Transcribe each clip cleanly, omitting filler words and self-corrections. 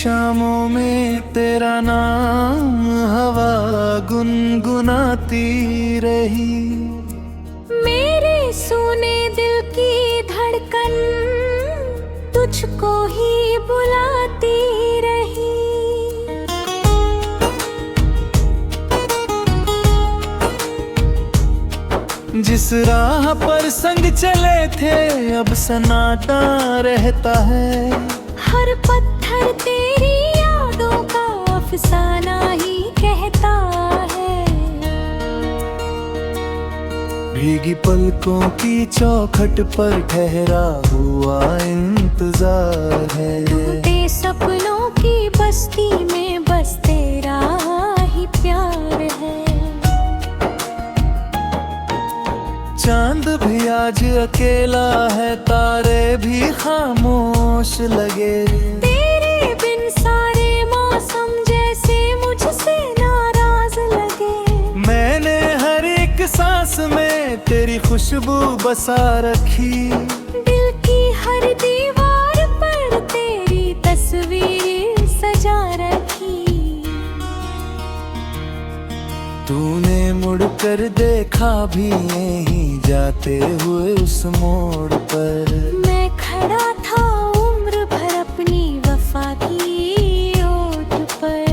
शामों में तेरा नाम हवा गुनगुनाती रही। मेरे सूने दिल की धड़कन तुझको ही बुलाती रही। जिस राह पर संग चले थे अब सन्नाटा रहता है। हर पत्थर तेरी यादों का अफसाना ही कहता है। भीगी पलकों की चौखट पर ठहरा हुआ इंतजार है। टूटे सपनों की बस्ती में बस तेरा ही प्यार है। चांद भी आज अकेला है, तारे भी खामोश लगे। तेरे बिन सारे मौसम जैसे मुझसे नाराज लगे। मैंने हर एक सांस में तेरी खुशबू बसा रखी। दिल की हर दीवार पर तेरी तस्वीर सजा रखी। तूने मुड़कर देखा भी यहीं जाते हुए उस मोड़ पर। मैं खड़ा था उम्र भर अपनी वफा की ओट पर।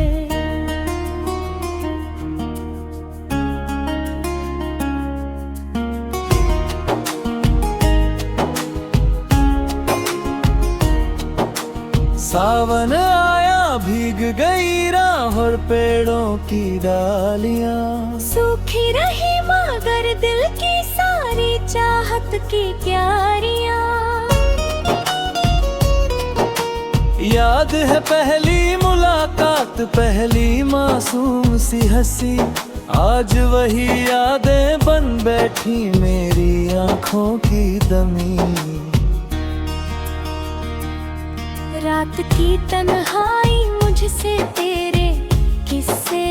सावन आया भीग गई राह और पेड़ों की डालियां। सूखी रही मगर दिल की सारी चाहत की क्यारियां। याद है पहली मुलाकात, पहली मासूम सी हंसी। आज वही यादें बन बैठी मेरी आंखों की दमी। रात की तन्हाई मुझसे तेरे किस्से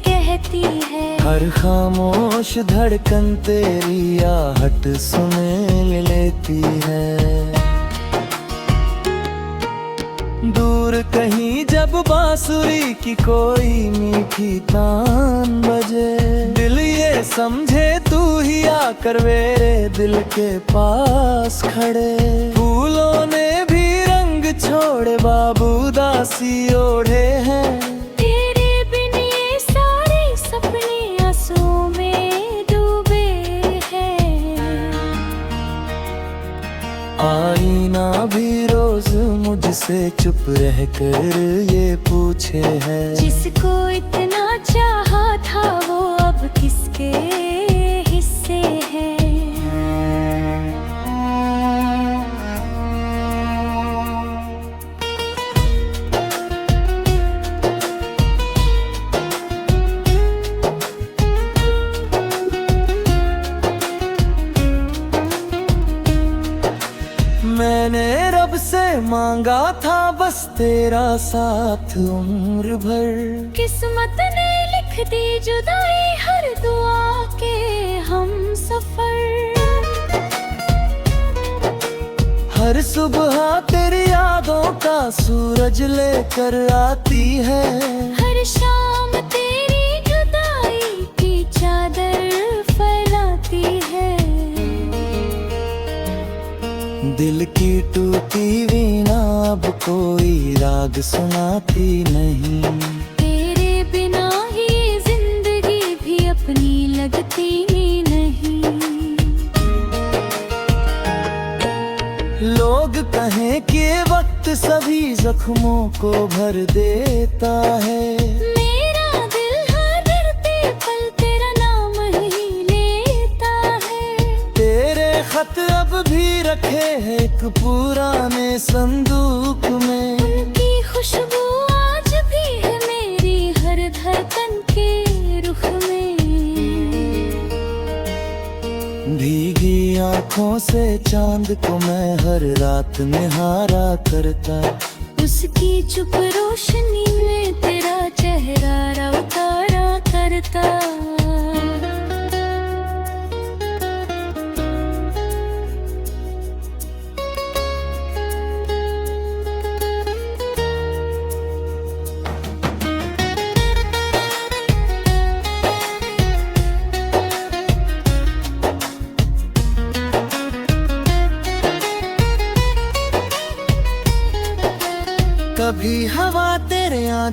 कहती है। हर खामोश धड़कन तेरी आहट सुने लेती है। दूर कहीं जब बांसुरी की कोई मीठी तान बजे। दिल ये समझे तू ही आकर मेरे दिल के पास खड़े। फूलों ने भी रंग छोड़े बाबू दासी ओढ़े हैं। तेरे बिन ये सारे सपने आंसुओं में डूबे हैं। आईना भी रोज मुझसे चुप रहकर ये पूछे है। जिसको इतना चाहा था वो अब किसके हिस्से है। मैंने रब से मांगा था बस तेरा साथ उम्र भर। किस्मत ने लिख दी जुदाई हर दुआ के हम सफर। हर सुबह तेरी यादों का सूरज लेकर आती है। हर शाम तेरी जुदाई की चादर फैलाती है। दिल की टूटी वीणा अब कोई राग सुनाती नहीं। तेरे बिना ही जिंदगी भी अपनी लगती नहीं। लोग कहें कि ये वक्त सभी जख्मों को भर देता है। मेरा दिल हर पे पल तेरा नाम ही लेता है। तेरे खत अब भी रखे हैं एक पुराने संदूक में। उनकी खुशबू आज भी है मेरी हर धड़कन के रुख में। भीगी आंखों से चांद को मैं हर रात निहारा करता। उसकी चुप रोशनी में तेरा चेहरा उतारा करता।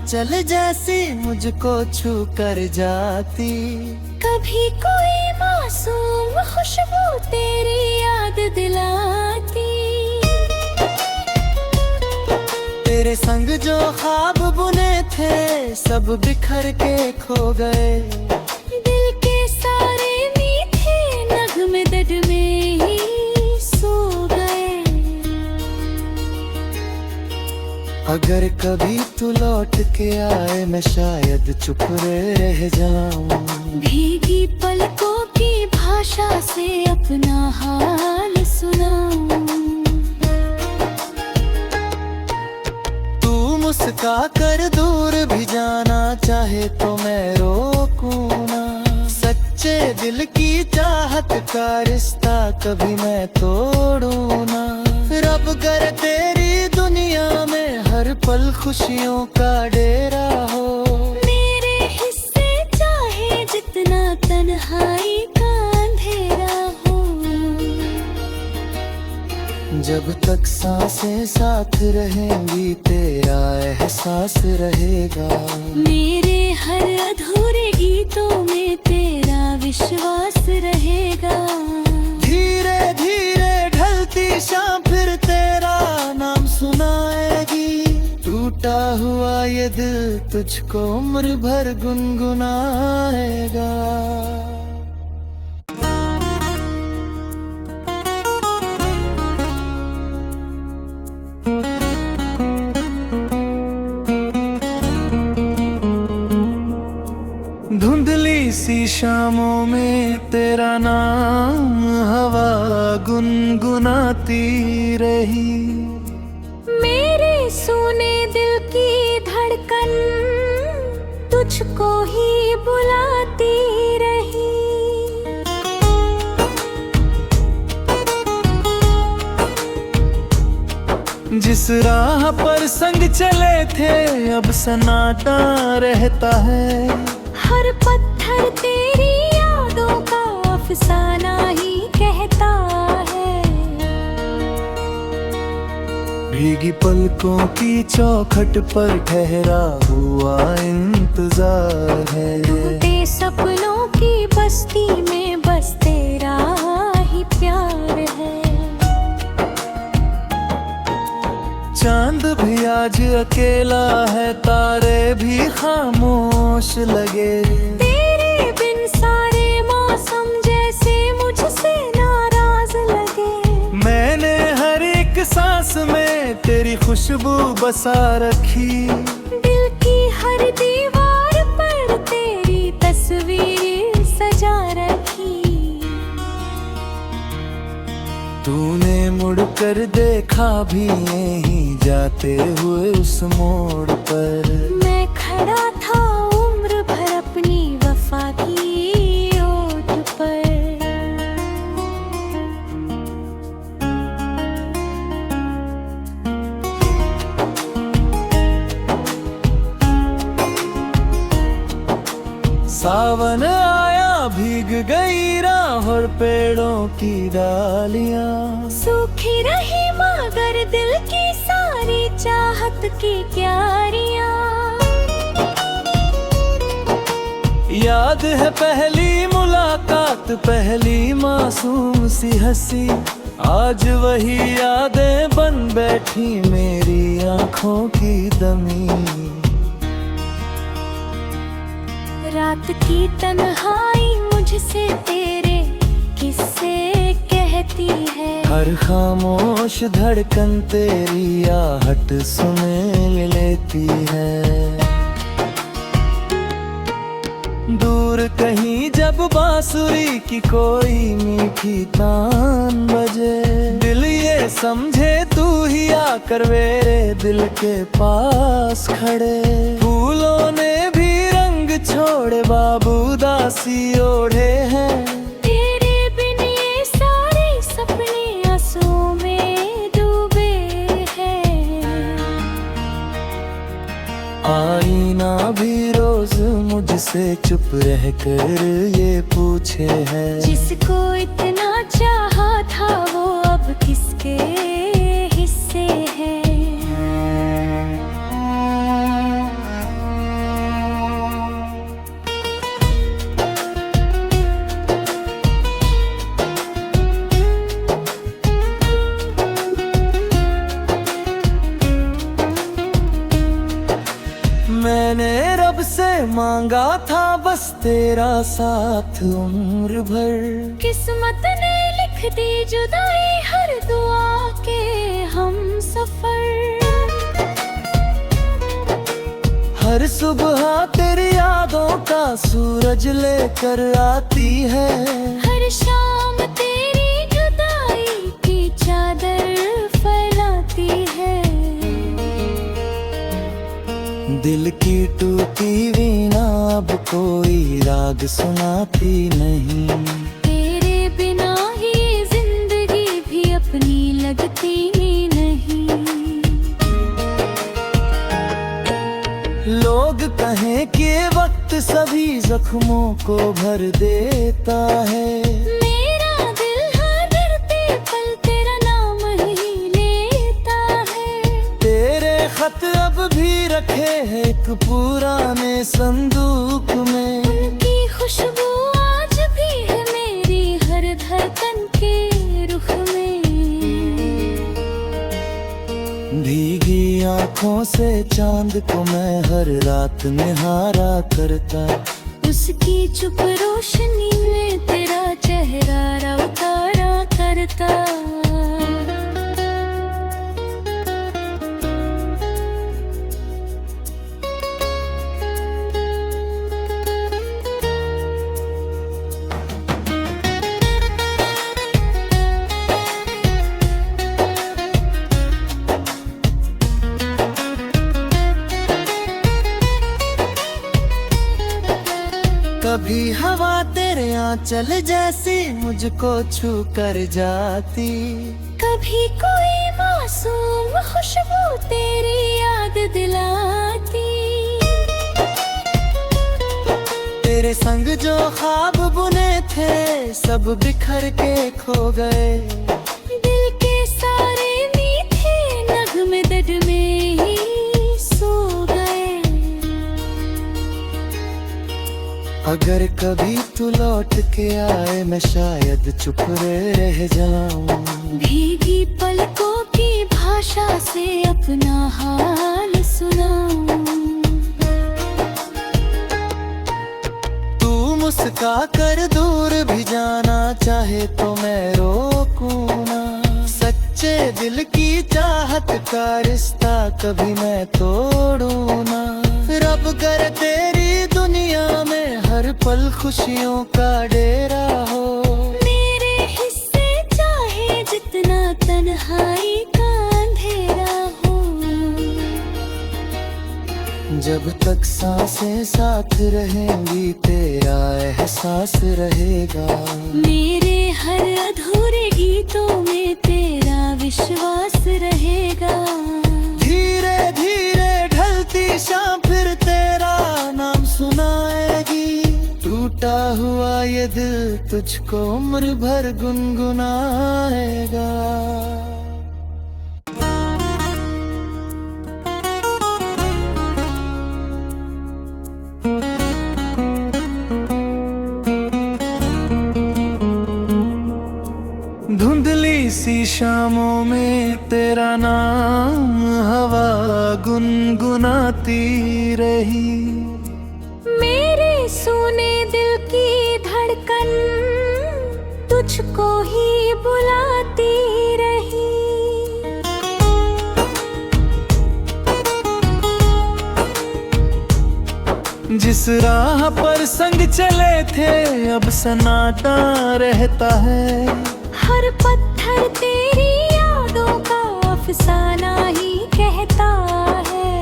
आंचल जैसी मुझको छू कर जाती। कभी कोई मासूम खुशबू तेरी याद दिलाती। तेरे संग जो ख्वाब बुने थे सब बिखर के खो गए। दिल के सारे मीठे नगमे दर्द में ही सो गए। अगर कभी तू लौट के आए मैं शायद चुप रह जाऊं। भीगी पलकों की भाषा से अपना हाल सुनाऊं। मुस्का कर दूर भी जाना चाहे तो मैं रोकूं ना। सच्चे दिल की चाहत का रिश्ता कभी मैं तोड़ूं ना। रब कर तेरी दुनिया में हर पल खुशियों का डेरा हो। मेरे हिस्से चाहे जितना तन्हाई का अंधेरा हो। जब तक सांसें साथ रहेंगी तेरा एहसास रहेगा। मेरे हर अधूरे गीतों में तेरा विश्वास रहेगा। धीरे धीरे ढलती शाम फिर तेरा नाम सुनाएगी। टूटा हुआ ये दिल तुझको उम्र भर गुनगुनाएगा। धुंधली सी शामों में तेरा नाम हवा गुनगुनाती रही। मेरे सूने दिल की धड़कन तुझको ही बुलाती रही। जिस राह पर संग चले थे अब सन्नाटा रहता है। हर पत्थर तेरी यादों का अफसाना ही कहता है। भीगी पलकों की चौखट पर ठहरा हुआ इंतजार है। टूटे सपनों की बस्ती में बस तेरा ही प्यार है। चांद भी आज अकेला है तारे भी खामोश लगे। तेरे बिन सारे मौसम जैसे मुझसे नाराज लगे। मैंने हर एक सांस में तेरी खुशबू बसा रखी। दिल की हर दीवार पर तेरी तस्वीर सजा रखी। तूने मुड़ कर देखा भी नहीं जाते हुए उस मोड़ पर। मैं खड़ा था उम्र भर अपनी वफा की ओट पर। सावन आया भीग गई राह और पेड़ों की डालियां। सूखी रही मगर दिल की सारी चाहत की क्यारियां। याद है पहली मुलाकात पहली मासूम सी हंसी। आज वही यादें बन बैठी मेरी आंखों की दमी। रात की तन्हाई मुझसे तेरे किस्से कहती है। हर खामोश धड़कन तेरी आहट सुने लेती है। दूर कहीं जब बांसुरी की कोई मीठी तान बजे। दिल ये समझे तू ही आकर मेरे दिल के पास खड़े। फूलों ने भी रंग छोड़े बाबू दासी ओढ़े हैं। तेरे बिन ये सारे सपने आंसुओं में डूबे हैं। आईना भी रोज मुझसे चुप रहकर ये पूछे है। जिसको इतना चाहा था वो अब किसके हिस्से है। से मांगा था बस तेरा साथ उम्र भर। किस्मत ने लिख दी जुदाई हर दुआ के हम सफर। हर सुबह तेरी यादों का सूरज लेकर आती है। हर शाम तेरी जुदाई की चादर फैलाती है। दिल की टूटी वीणा अब कोई राग सुनाती नहीं। तेरे बिना ही जिंदगी भी अपनी लगती नहीं। लोग कहें कि वक्त सभी जख्मों को भर देता है। मेरा दिल हर गिरते पल तेरा नाम ही लेता है। तेरे खत अब भी रखे हैं एक पुराने संदूक में। उनकी खुशबू आज भी है मेरी हर धड़कन के रुख में। भीगी आँखों से चांद को मैं हर रात निहारा करता। उसकी चुप रोशनी में तेरा चेहरा उतारा करता। कभी हवा तेरे आंचल जैसी मुझको छू कर जाती। कभी कोई मासूम खुशबू तेरी याद दिलाती। तेरे संग जो ख्वाब बुने थे सब बिखर के खो गए। दिल के सारे मीठे नगमे दर्द में ही सो गए। अगर कभी तू लौट के आए मैं शायद चुप रह जाऊं। भीगी पलकों की भाषा से अपना हाल सुनाऊं। तू मुस्का कर दूर भी जाना चाहे तो मैं रोकूं ना। सच्चे दिल की चाहत का रिश्ता कभी मैं तोड़ूं ना। रब कर तेरी दुनिया में हर पल खुशियों का डेरा हो। मेरे हिस्से चाहे जितना तन्हाई का अंधेरा हो। जब तक सांसें साथ रहेंगी तेरा एहसास रहेगा। मेरे हर अधूरे गीतों में तेरा विश्वास रहेगा। धीरे धीरे ढलती शाम फिर तेरा नाम सुनाएगी। टूटा हुआ ये दिल तुझको उम्र भर गुनगुनाएगा। धुंधली सी शामों में तेरा नाम हवा गुनगुनाती रही। मेरे सूने दिल की धड़कन तुझको ही बुलाती रही। जिस राह पर संग चले थे अब सन्नाटा रहता है। हर पत्थर तेरी यादों का अफसाना ही कहता है।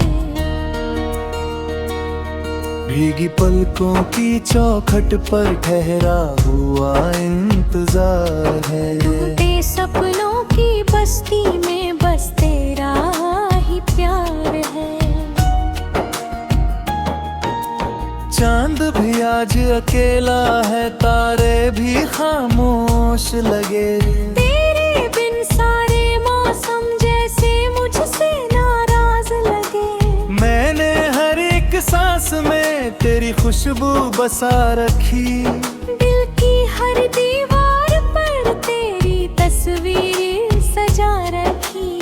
भीगी पलकों की चौखट पर ठहरा हुआ इंतजार है। टूटे सपनों की बस्ती में बस तेरा ही प्यार है। चांद भी आज अकेला है तारे भी खामोश लगे। तेरे बिन सारे मौसम जैसे मुझसे नाराज लगे। मैंने हर एक सांस में तेरी खुशबू बसा रखी। दिल की हर दीवार पर तेरी तस्वीर सजा रखी।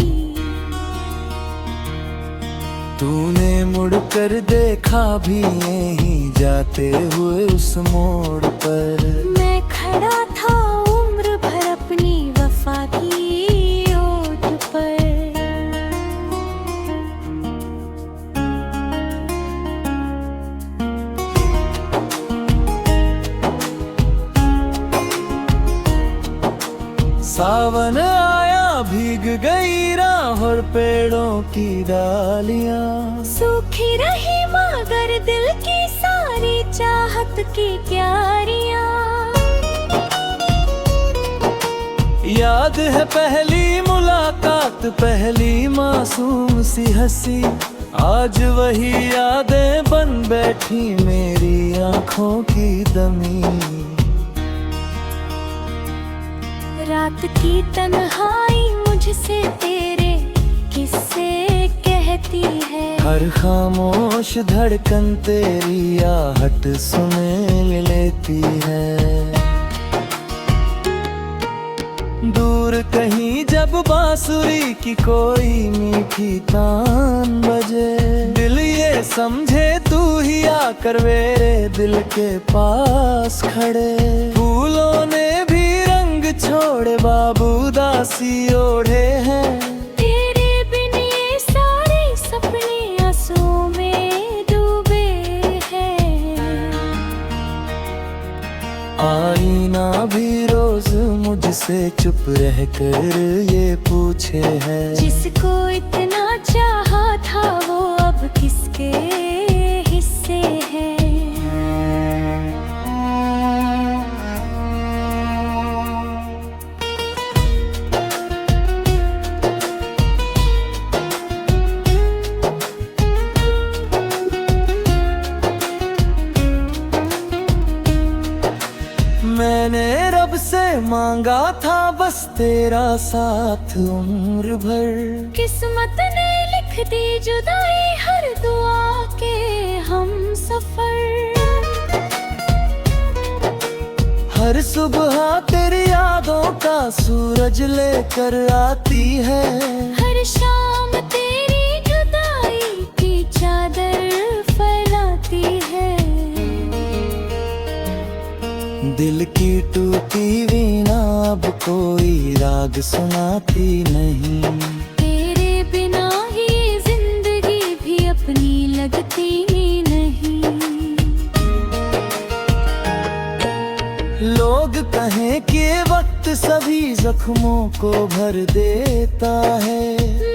तूने मुड़ कर देखा भी यहीं जाते हुए उस मोड़ पर। मैं खड़ा था उम्र भर अपनी वफा की ओट पर। सावन आया भीग गई राह और पेड़ों की डालियां। सूखी रही मगर दिल की सारी चाहत की क्यारियां। याद है पहली मुलाकात, पहली मासूम सी हंसी। आज वही यादें बन बैठी मेरी आंखों की दमी। रात की तन्हाई मुझसे तेरे किस्से कहती है। हर खामोश धड़कन तेरी आहट सुने लेती है। दूर कहीं जब बांसुरी की कोई मीठी तान बजे, दिल ये समझे तू ही आकर मेरे दिल के पास खड़े। फूलों ने भी रंग छोड़े बाबू दासी ओढ़े हैं। तेरे बिन ये सारे सपने आंसुओं में डूबे हैं। आईना भी रोज मुझसे चुप रहकर ये पूछे है, जिसको इतना चाहा था वो अब किसके हिस्से है। मैंने रब से मांगा था बस तेरा साथ उम्र भर। किस्मत ने लिख दी जुदाई हर दुआ के हम सफर। हर सुबह तेरी यादों का सूरज लेकर आती है। हर शाम तेरी जुदाई की चादर फैलाती है। दिल की टूटी वीणा अब कोई राग सुनाती नहीं। तेरे बिना ही जिंदगी भी अपनी लगती नहीं। लोग कहें कि वक्त सभी जख्मों को भर देता है।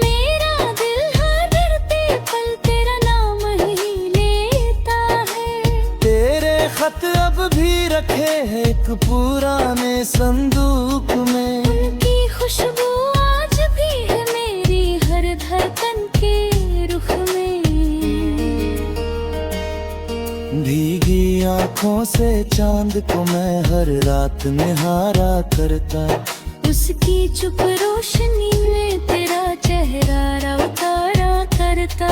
मेरा दिल हर गिरते पल तेरा नाम ही लेता है। तेरे खत अब भी रखे हैं एक पुराने संदूक में। उनकी खुशबू आज भी है मेरी हर धड़कन के रुख में। भीगी आंखों से चांद को मैं हर रात निहारा करता। उसकी चुप रोशनी में तेरा चेहरा उतारा करता।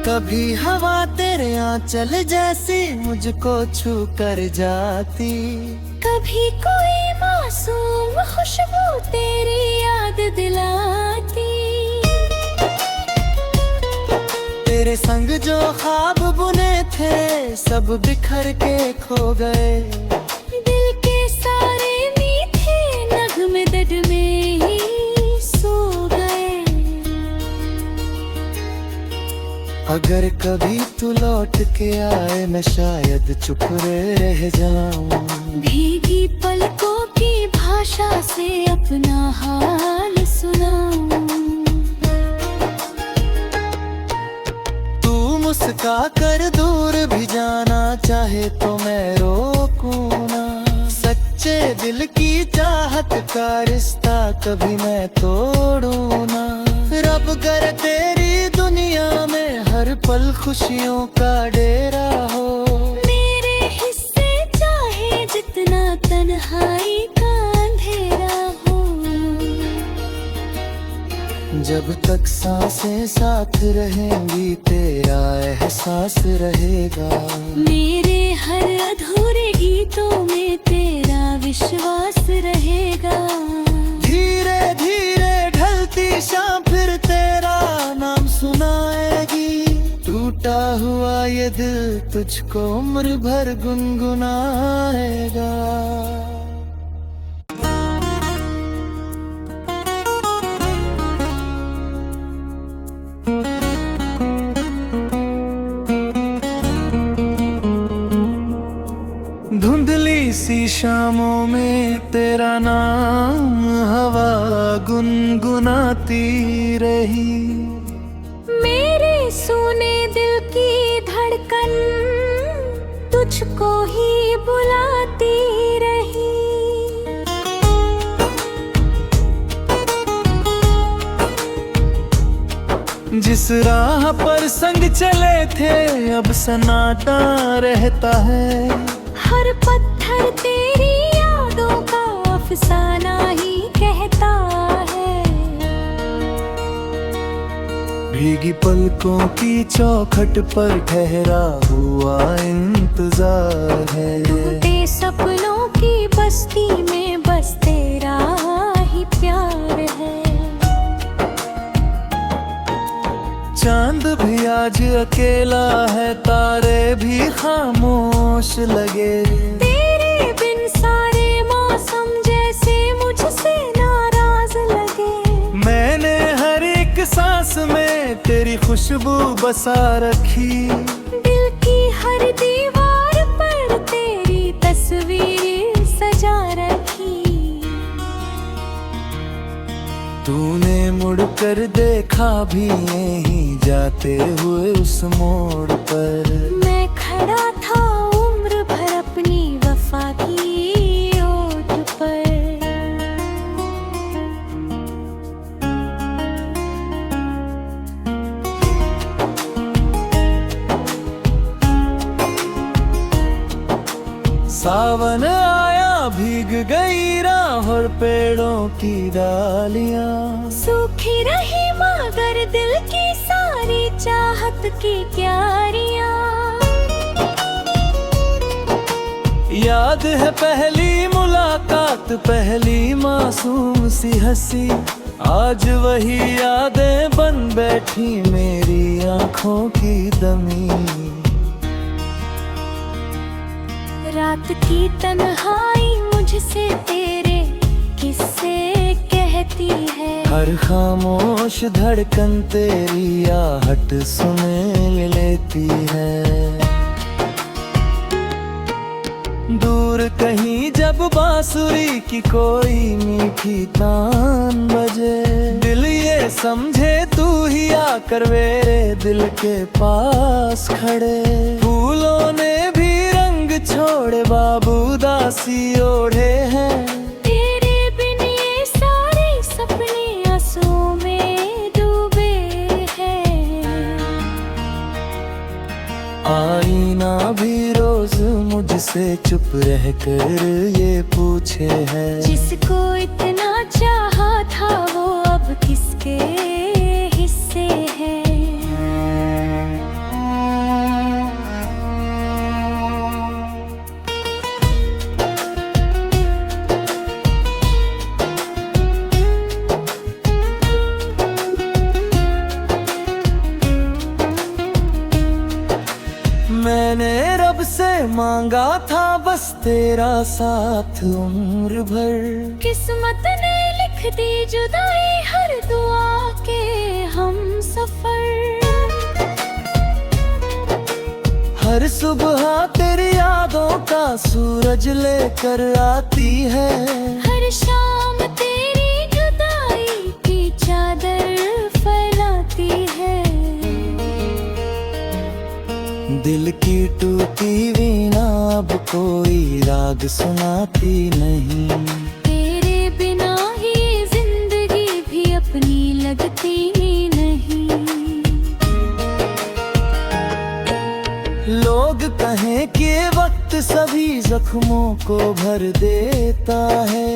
कभी हवा तेरे आंचल जैसी मुझको छू कर जाती। कभी कोई मासूम खुशबू तेरी याद दिलाती। तेरे संग जो ख्वाब बुने थे सब बिखर के खो गए। दिल के सारे मीठे नगमे दर्द में ही सो गए। अगर कभी तू लौट के आए मैं शायद चुप रह जाऊं। भीगी पलकों की भाषा से अपना हाल सुनाऊं। तू मुस्का कर दूर भी जाना चाहे तो मैं रोकूं ना। सच्चे दिल की चाहत का रिश्ता कभी मैं तोड़ूं ना। रब कर तेरी दुनिया में हर पल खुशियों का डेरा हो। मेरे हिस्से चाहे जितना तन्हाई जब तक सांसें साथ रहेंगी तेरा एहसास रहेगा। मेरे हर अधूरे गीतों में तेरा विश्वास रहेगा। धीरे धीरे ढलती शाम फिर तेरा नाम सुनाएगी। टूटा हुआ ये दिल तुझको उम्र भर गुनगुनाएगा। धुंधली सी शामों में तेरा नाम हवा गुनगुनाती रही। मेरे सूने दिल की धड़कन तुझको ही बुलाती रही। जिस राह पर संग चले थे अब सन्नाटा रहता है। हर पत्थर तेरी यादों का अफसाना ही कहता है। भीगी पलकों की चौखट पर ठहरा हुआ इंतजार है। टूटे सपनों की बस्ती में बस तेरा ही प्यार है। चांद भी आज अकेला है, तारे भी खामोश लगे। तेरे बिन सारे मौसम जैसे मुझसे नाराज लगे। मैंने हर एक सांस में तेरी खुशबू बसा रखी। दिल की हर दीवार पर तेरी तस्वीर सजा रखी। तूने मुड़कर देखा भी नहीं जाते हुए उस मोड़ पर। मैं खड़ा था उम्र भर अपनी वफा की ओट पर। सावन आया भीग गई राह और पेड़ों की डालियां। सूखी रही मगर दिल की सारी चाहत की क्यारियां। याद है पहली मुलाकात, पहली मासूम सी हंसी। आज वही यादें बन बैठी मेरी आंखों की दमी। रात की तन्हाई मुझसे तेरे किस्से कहती है। हर खामोश धड़कन तेरी आहट सुने लेती है। दूर कहीं जब बांसुरी की कोई मीठी तान बजे। दिल ये समझे तू ही आकर मेरे दिल के पास खड़े। फूलों ने भी रंग छोड़े बाबू दासी ओढ़े हैं। तेरे बिन ये सारे सपने आंसुओं में डूबे हैं। आईना भी रोज मुझसे चुप रहकर ये पूछे है। जिसको इतना चाहा था वो अब किसके हिस्से है। मैंने रब से मांगा था बस तेरा साथ उम्र भर। किस्मत ने लिख दी जुदाई हर दुआ के हम सफर। हर सुबह तेरी यादों का सूरज लेकर आती है। हर शाम तेरी जुदाई की चादर फैलाती है। दिल की टूटी वीणा अब कोई राग सुनाती नहीं। तेरे बिना ही जिंदगी भी अपनी लगती नहीं। लोग कहें कि वक्त सभी जख्मों को भर देता है।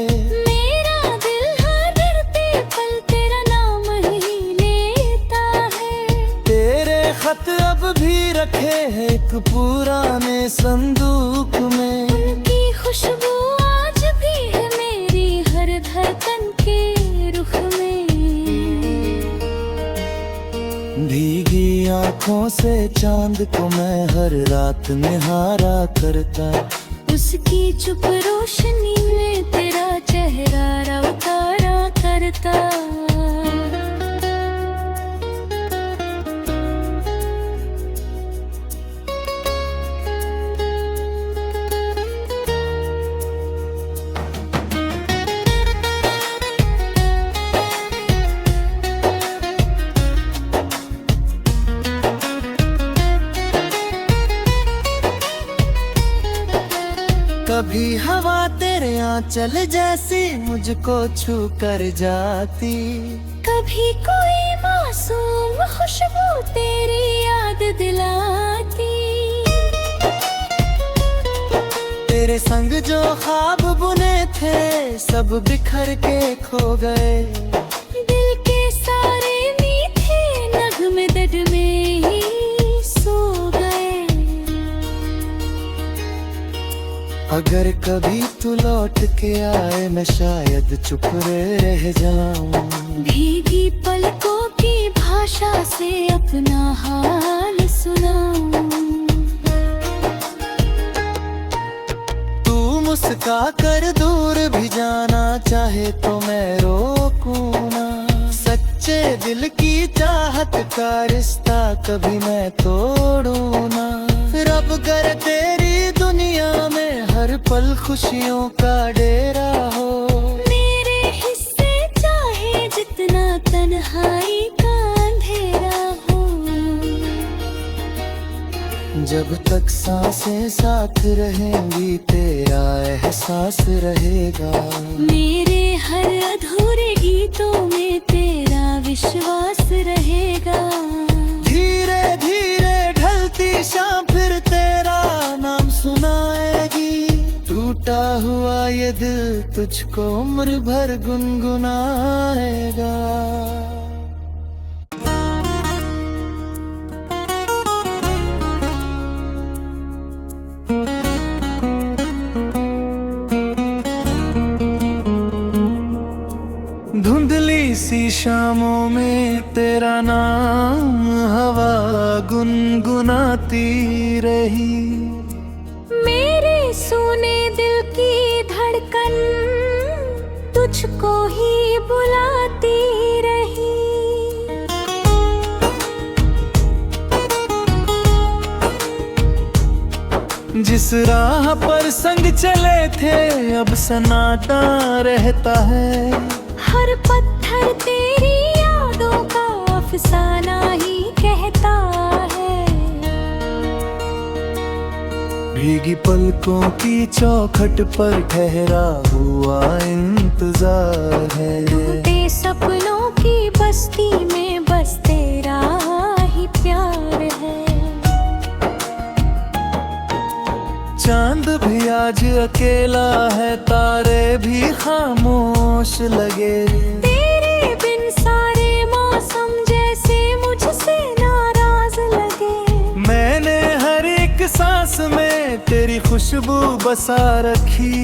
मेरा दिल हर दर पे पल तेरा नाम ही संदूक में। उनकी खुशबू आज भी है मेरी हर धड़कन के रुख में। भीगी आंखों से चांद को मैं हर रात निहारा करता। उसकी चुप रोशनी में तेरा चेहरा उतारा करता। कभी हवा तेरे आंचल जैसी मुझको छू कर जाती। कभी कोई मासूम खुशबू तेरी याद दिलाती। तेरे संग जो ख्वाब बुने थे सब बिखर के खो गए। दिल के सारे मीठे नगमे दर्द में ही सो गए। अगर कभी तू लौट के आए मैं शायद चुप रह जाऊं। भीगी पलकों की भाषा से अपना हाल सुनाऊं। तू मुस्का कर दूर भी जाना चाहे तो मैं रोकूं ना। सच्चे दिल की चाहत का रिश्ता कभी मैं तोड़ूं ना। रब कर तेरी दुनिया में हर पल खुशियों का डेरा हो। मेरे हिस्से चाहे जितना तन्हाई का अंधेरा हो। जब तक सांसें साथ रहेंगी तेरा एहसास रहेगा। मेरे हर अधूरे गीतों में तेरा विश्वास रहेगा। धीरे धीरे ढलती शाम फिर तेरा नाम सुनाएगी। टूटा हुआ ये दिल तुझको उम्र भर गुनगुनाएगा। धुंधली सी शामों में तेरा नाम हवा गुनगुनाती रही। मेरे सोने दिल की धड़कन तुझको ही बुलाती रही। जिस राह पर संग चले थे अब सन्नाटा रहता है। हर पत्थर तेरी यादों का अफसाना ही कहता है। भीगी पलकों की चौखट पर ठहरा हुआ इंतजार है। टूटे सपनों की बस्ती में बस तेरा ही प्यार है। चांद भी आज अकेला है तारे भी खामोश लगे। तेरे बिन सारे मौसम जैसे मुझसे नाराज लगे। मैंने हर एक सांस में तेरी खुशबू बसा रखी।